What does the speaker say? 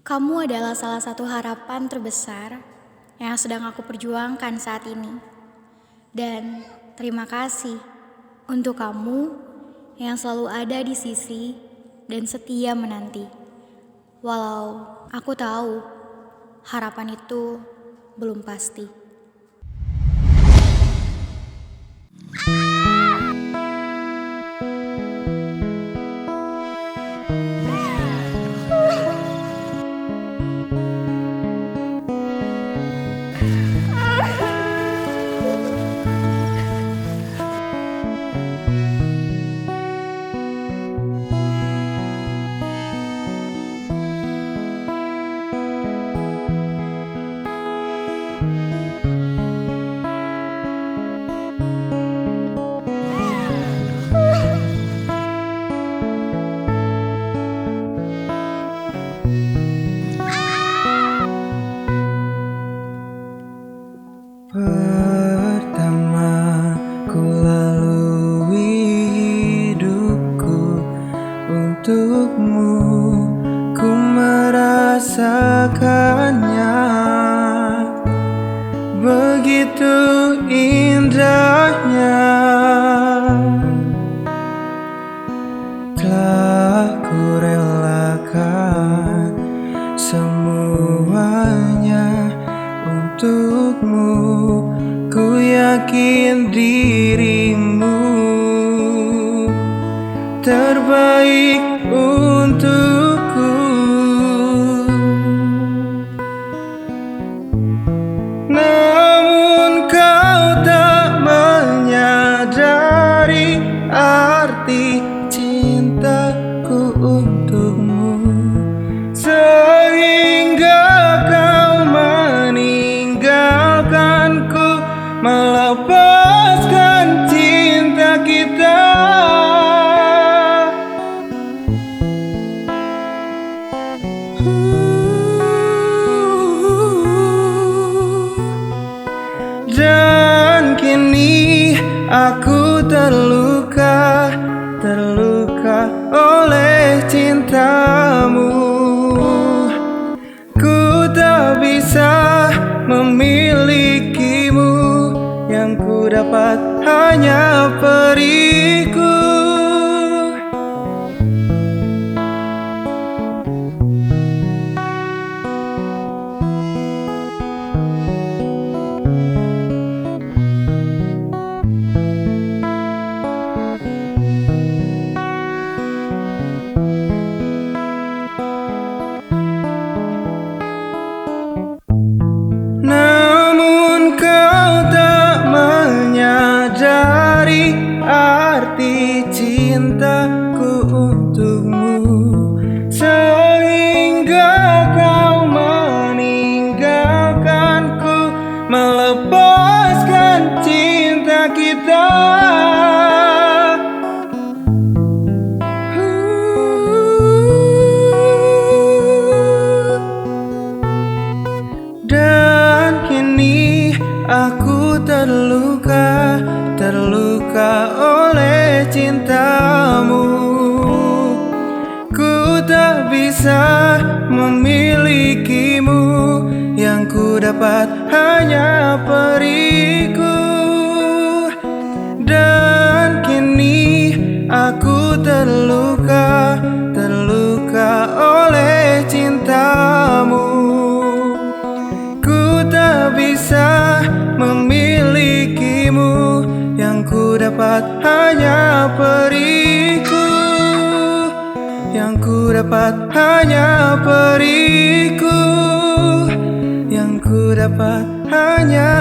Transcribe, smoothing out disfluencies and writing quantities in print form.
Kamu adalah salah satu harapan terbesar yang sedang aku perjuangkan saat ini. Dan terima kasih untuk kamu yang selalu ada di sisi dan setia menanti. Walau aku tahu harapan itu belum pasti. Pertama ku lalui hidupku untukmu, ku merasakannya begitu indahnya. Telah ku relakan semuanya untukmu, ku yakin dirimu terbaik untukku. Namun kau tak menyadari arti cintaku untukmu, sehingga kau meninggalkanku, melepaskan cinta kita. Dan kini aku terluka oleh cintamu. Ku tak bisa memilikimu, yang ku dapat hanya periku. Namun kau tak menyadari arti cintaku untukmu, sehingga kau meninggalkanku, melepaskan cinta kita. Dan kini aku terluka oleh cintamu. Ku tak bisa memilikimu, yang ku dapat hanya periku. Dan kini aku terluka oleh cintamu. Tak bisa memilikimu, yang ku dapat hanya periku, yang ku dapat hanya periku, yang ku dapat hanya